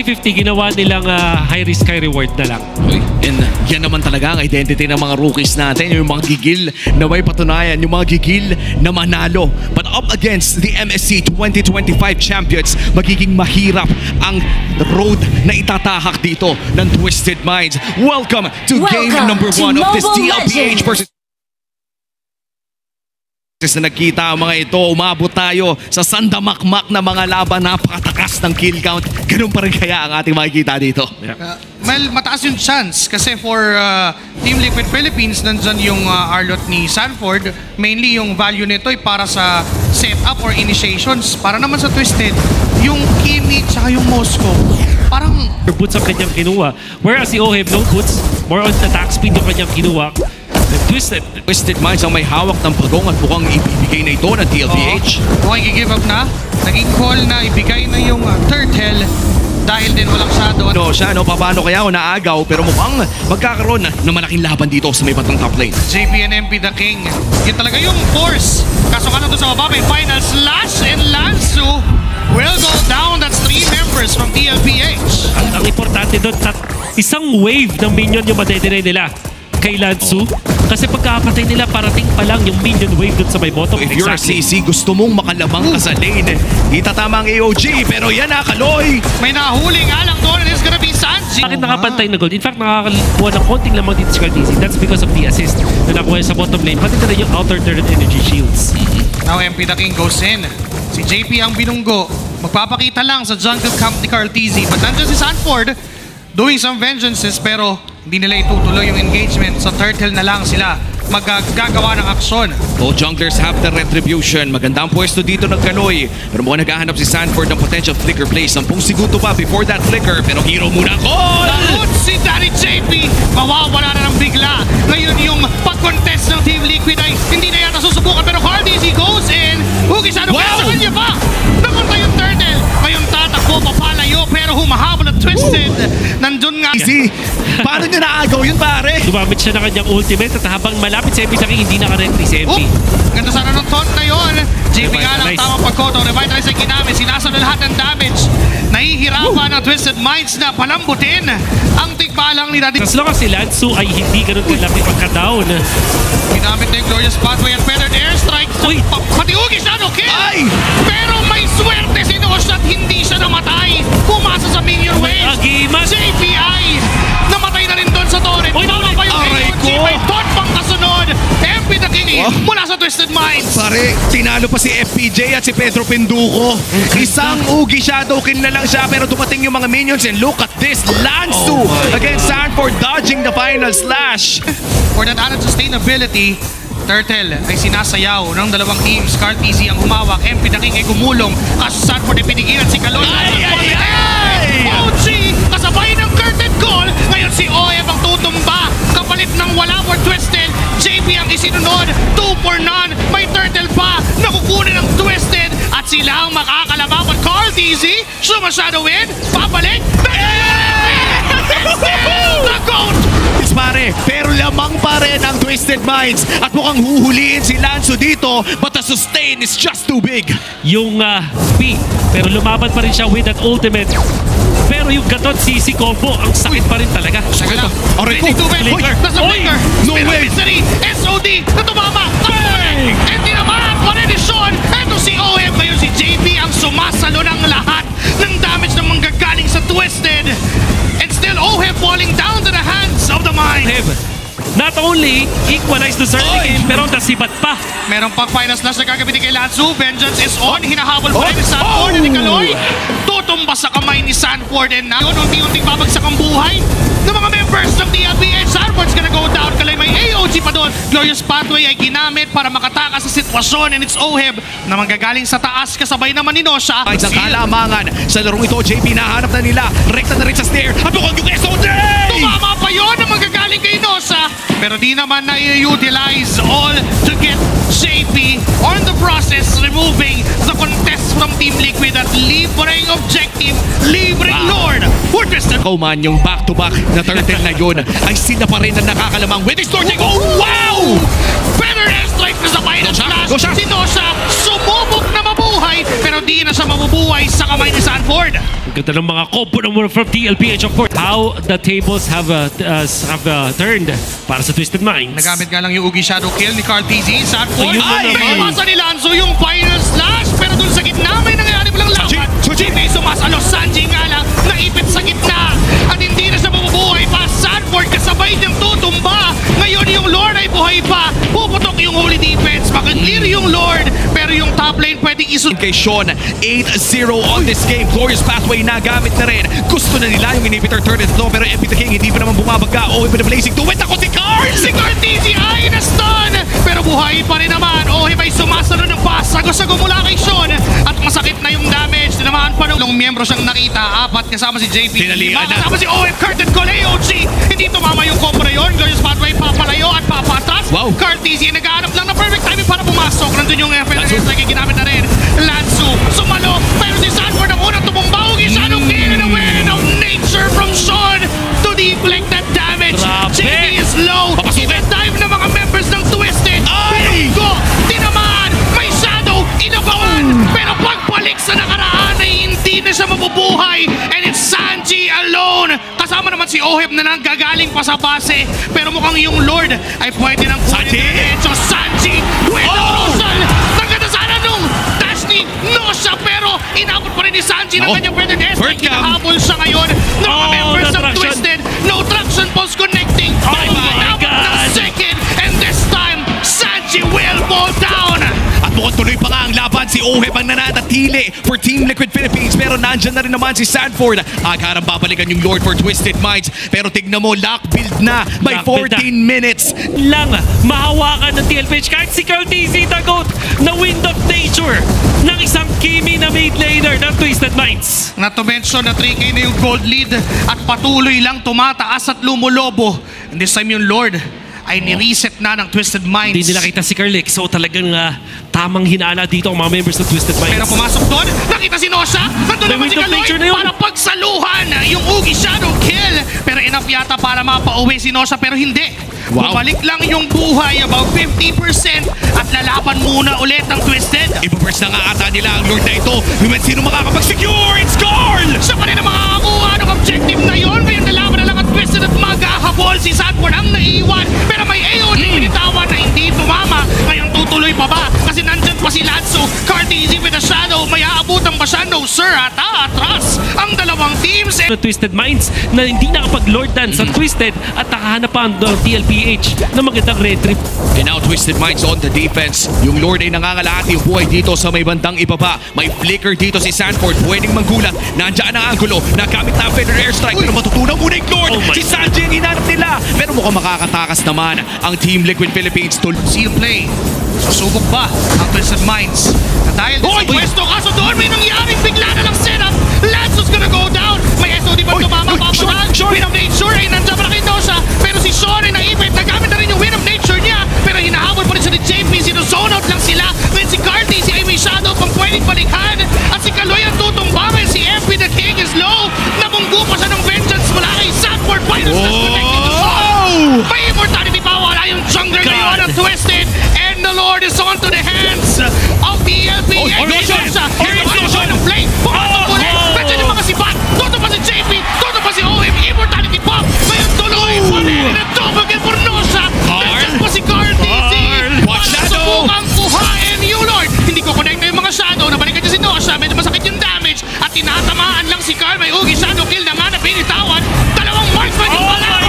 50-50, ginawa nilang high risk, high reward na lang. And yan naman talaga ang identity ng mga rookies natin. Yung mga gigil na may patunayan, yung mga gigil na manalo. But up against the MSC 2025 champions, magiging mahirap ang road na itatahak dito ng Twisted Minds. Welcome to game number 1 of this DLPH versus na nagkita ang mga ito, umabot tayo sa sandamakmak na mga laban, napakatakas ng kill count. Ganun pa rin kaya ang ating makikita dito. Well, mataas yung chance kasi for Team Liquid Philippines, nandyan yung Arlot ni Sanford. Mainly yung value nito ay para sa setup or initiations. Para naman sa Twisted, yung Kimi tsaka yung Moscow, parang Boots ang kanyang kinuha. Whereas si Oheb, no boots, more on attack speed yung kanyang kinuha. Twisted Minds ang may hawak ng pagong at mukhang ibibigay na ito ng DLPH. mukhang i-give up na. Naging call na ibigay na yung turtle dahil din walang shadow. No, siya, no, paano kaya kung naagaw, pero mukhang magkakaroon ng malaking laban dito sa may batang top lane. JP and MP the King. Yun talaga yung force. Kaso ka na doon sa baba, may final slash and Lansu will go down. That's 3 members from DLPH. Ang importante doon, isang wave ng minion yung madedinay nila kay Lansu. Kasi pagkakapatay nila, parating pa lang yung minion wave doon sa may bottom. If you're a CC, gusto mong makalabang ka sa lane, itatama ang AOG, pero yan na, Kaloy! May nahuling alang doon and it's gonna be Sanji. Bakit nakapantay na gold? In fact, nakakakuha ng konting lamang dito si Cardisi. That's because of the assist na nakuha sa bottom lane. Pati na rin yung outer turret energy shields. Now MP the King goes in. Si JP ang binunggo. Magpapakita lang sa jungle camp ni Cardisi. But nandiyan si Sanford doing some vengeances pero hindi nila itutuloy yung engagement. Sa turtle na lang sila maggagawa ng aksyon. Both junglers have the retribution. Maganda ang pwesto dito ng Kaloy. Pero mukhang naghahanap si Sanford ng potential flicker play. 10 segundo pa before that flicker. Pero hero muna call! Laot si Danny JP. Mawawala na ng bigla. Ngayon yung pag-contest ng Team Liquid ay hindi na yata susubukan. Pero Cardisi goes in. Hugisano kaya sa kanya pa. Napunta yung turtle. Ngayon tatakbo papalayo. Pero humahabol at Twisted. Nandun nga. Easy! Paano niya naagaw yun, pare? Gumamit siya ng kanyang ultimate at habang malapit si MP sa king, hindi naka-retry si MP. Ganda sana ng taunt na yun. JP nga lang tamang pagkoto. Revitalize ang ginamit. Sinasalo lahat ng damage. Nahihirapan ang Twisted Minds na palambutin ang tigbalang ni Daddy. As long as si Lansu ay hindi ganun kalaki pagka-down. Ginamit na yung Glorious Pathway at feathered airstrike. Pati Ugis na no kill! Ay! Pero may swerte si Nosh at hindi siya namatay. Pumasa sa minion wave. JPI! Namatay na rin doon sa torrent. Tama pa yung AOG. May taunt pang kasunod. MP the King mula sa Twisted Minds. Pare, tinalo pa si FPJ at si Pedro Pinduco. Isang Ugi Shadow kill na lang siya pero dumating yung mga minions and look at this. Lansu against Sanford dodging the final slash. For that added sustainability, Turtle ay sinasayaw ng dalawang teams. Cardisi ang humawak, MP the King ay gumulong. Kaso Sanford ay pinigilan si Kaloy. OG kasabay ng curtain call. Ngayon si Oeb ang tutumba. Kapalit ng wala for Twisted. JP ang isinunod. 2 for none. May Turtle pa. Nakukunin ng Twisted. At sila ang makakalabaw. But Cardisi sumasyado in. Papalik. The GOAT! Pare, pero lamang pa rin ang Twisted Minds at mukhang huhuliin si Lansu dito but the sustain is just too big. Yung P, pero lumaban pa rin siya with that ultimate. Pero yung gatot CC combo, ang sakit pa rin talaga. Saka na. Aray ko. Flicker. Nasa flicker. No way. Mystery. SOD na tumama. And tinamaan pa rin ni Sean. Eto si OM. Ngayon si JP ang sumasalo ng lahat ng damage na manggagaling sa Twisted. And still OM falling down to the hands of the mind. Not only equalize to start the game, pero nasibat pa. Meron pang final slash na gagamitin kay Lansu. Vengeance is on. Hinahabol pa rin ni Sanford and ni Kaloy. Tutumba sa kamay ni Sanford and now unti-unting babagsak ang buhay ng mga members ng DLPH. Sanford's gonna go down. Kaloy may AOG pa doon. Glorious Pathway ay ginamit para makatakas sa sitwasyon and it's Oheb na manggagaling sa taas kasabay naman ni Nosha. Ay, sa kalamangan sa larong ito, JP nahanap na nila. Rekta na rin sa snare. At mukhang yung SOD! Tumama pa yun na manggagaling kay Nosha. Pero di naman na-utilize all to get JP on the process, removing the contest from Team Liquid at libreng objective, libreng Lord for Twisted. Kauman yung back-to-back na turtle na yun ay sila pa rin ang nakakalamang with distorting. Oh, wow! Better airstrike na sa final slash. Si Nosha sumubok na mabuhay Sanji, pero di na siya mabubuhay sa kamay ni Sanford. Ang ganda ng mga combo naman from TLPH, of course. How the tables have turned para sa Twisted Minds. Nagamit nga lang yung Ugi Shadow Kill ni Carl TZ. Sanford, Ayun na naman. naibasa ni Lanzo yung final slash, pero dun sa gitna may nangyari palang laban. Hindi sumasalo, Sanji nga lang, naipit sa gitna. At hindi na siya mabubuhay pa. Sanford kasabay niyang tutumba. Ngayon yung Lord ay buhay pa. Puputok yung Holy Defense, makiklear yung Lord, pero yung top lane pwedeng isun. Kay Sean, 8-0 on this game. Glorious Pathway nagamit na rin. Gusto na nila yung inhibitor turret ito, pero MP the King hindi pa naman bumabaga. Oh, iba na blazing to win. Ako si Carl! Si Carl TZ ay na-stun, pero buhay pa rin naman. Ohib ay sumasalo ng pass. Sago-sago mula kay Sean. At masakit na yung damage. Tinamaan pa nung miyembro siyang nakita. Apat kasama si JP. Tinalian na. Kasama si Ohib. Curtain Call AOG. Hindi tumama yung combo na yun. Glorious Pathway papalayo at papatas. Wow. Carl TZ nag-aanap lang ng perfect timing para pumasok. Nandun yung FLRS na ginamit na rin. Lanzu sumalo. Pero si Sanford ang unang tumumbaw. Shadow Kill and a win of nature from Sean to deflect that damage. Grabe. JP is low. Dive ng mga members ng Twisted. Ay! Go! Tinamaan! May shadow! Inabangan! Pero pagbalik sa nakaraan ay hindi na siya mabubuhay. And it's Sanji alone. Kasama naman si Ohib na nanggagaling pa sa base. Pero mukhang yung Lord ay pwede nang kunin Sanji! na rin. So Sanji with the Rosal. Naganda sana nung dash ni Nosha. Pero inabot pa rin ni Sanji ng Ako. kanyang Predator S. Bird cam. Kinahabol siya ngayon ng mga Oh, members no ng traction. Twisted. No traction pulse connecting. Oh Pero my inabot ng God. second. And this time, Sanji will fall down. At mukhang tuloy pa nga ang laban. Si Oheb ang nananatili for Team Liquid Philippines. Pero nandyan na rin naman si Sanford. Akarang babalikan yung Lord for Twisted Minds. Pero tignan mo, lock build na. By Lock build 14 minutes. Lang mahawakan ng TLPH kahit si Carl TZ tagot na Wind of Nature ng isang Kimi na mid laner ng Twisted Minds. Not to mention na 3K na yung gold lead at patuloy lang tumataas at lumulobo. And this time yung Lord ay ni-reset na ng Twisted Minds. Hindi nila kita si Carlix, so talagang tamang hinala dito ang mga members ng Twisted Minds. Pero pumasok doon, nakita si Nosha. Nandun May naman si Wind of Kaloy Nature na yun. para pagsaluhan yung Ugi Shadow Kill. Pero enough yata para mapauwi si Nosha, pero hindi. Wow. Bumalik lang yung buhay, about 50%, at lalaban muna ulit ng Twisted. Ipaburst na nga ata nila ang Lord na ito. Naman sino makakapag-secure? It's Carl! Siya pa rin ang makakakuha ng objective na yun. Ngayon nalaban na lang ang Twisted at maghahabol. Si Sanford ang naiiwan. Pero may AOD pinitawan na hindi tumama. Ngayon tutuloy pa ba? Kasi nandyan pa si Lanzo. Carl TZ with a shadow. May aabutan ba siya? No sir. Atras ang dalawang teams. ng Twisted Minds na hindi nakapag-lordan sa Twisted at nakahanap pa ang TLPH na magandang red trip. And now Twisted Minds on the defense. Yung Lord ay nangangalahati yung buhay dito sa may bandang ibaba. May flicker dito si Sanford. Pwedeng manggulat. Nandiyan ang angulo. Nagamit na ang Feather Airstrike. Pero matutunan muna yung Lord. Oh my Si Sanji ang hinanap nila. Pero mukhang makakatakas naman ang Team Liquid Philippines. Seal play. Susubok ba ang Twisted Minds? Na dahil din sa pwesto, kaso doon may nangyaring bigla na lang setup. Lanzo's gonna go down. May SOD ba tumama? Papasahan. Win of Nature ay nandiyan pa na kay Nosha. Pero si Sean ay naipit. Nagamit na rin yung Win of Nature niya. Pero hinahabol pa rin siya ni JP. Sino-zone out lang sila. Ngayon si Carty, si Amy Shadow pang pwedeng balikan. At si Kaloy ang tutumbangan. Si MP the King is low. Namunggo pa siya ng vengeance mula kay Sanford. Final slash connected to Sean. May immortality pa. Wala yung jungler ngayon ang Twisted. And the Lord is on to the hands of the LPH. Nosha ng play. Pumasok ulit. Nandiyan yung mga sibat. Toto pa si JP. Toto pa si OM. Immortality pop. Ngayon tuloy pa rin. And a double kill for Nosha. Nandiyan pa si Carl TZ. Watch Para shadow. subukang kuhain yung Lord. Hindi ko connect na yung mga shadow. Nabalikan niya si Nosha. Medyo masakit yung damage. At tinatamaan lang si Carl. May Ugi Shadow Kill na nga na pinitawan. Dalawang marksman yung palaban.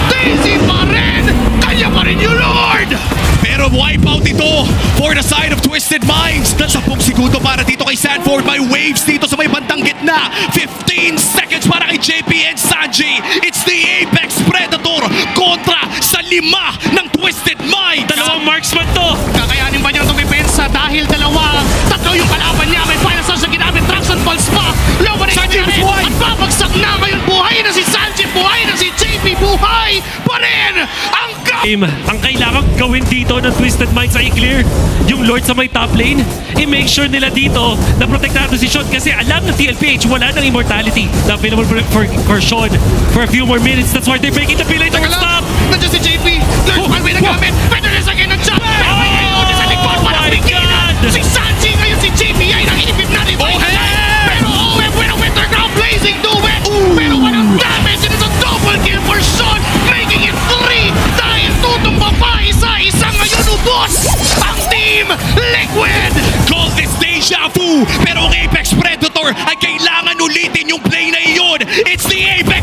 TZ pa rin. Kanya pa rin yung Lord. Pero wipeout ito for the side of Twisted Minds. 10 segundo para dito kay Sanford. May waves dito sa may bandang gitna. 15 seconds para kay JP and Sanji. It's the Apex Predator kontra sa 5 ng Twisted Minds. Dalawang marksman to. Kakayanin ba niyang tumipensa dahil tatlo yung kalaban niya. May final slash na ginamit. Traction pulse pa. Low na Sanji rin. buhay. At babagsak na ngayon. Buhay na si Sanji. Buhay na si JP. Buhay pa rin ang Ang kailangan gawin dito ng Twisted Minds ay i-clear yung Lord sa may top lane. I-make sure nila dito na protektado si Sean kasi alam ng TLPH wala ng immortality na available for Sean for a few more minutes. That's why they're breaking the play later. Stop! Nandiyan si JP. There's one way na gamit. Better na sa akin ng jump. Pero may AOD sa likod. Parang my bigyan. God! Si Sanji. Team Liquid! Call this deja vu. Pero ang Apex Predator ay kailangan ulitin yung play na iyon. It's the Apex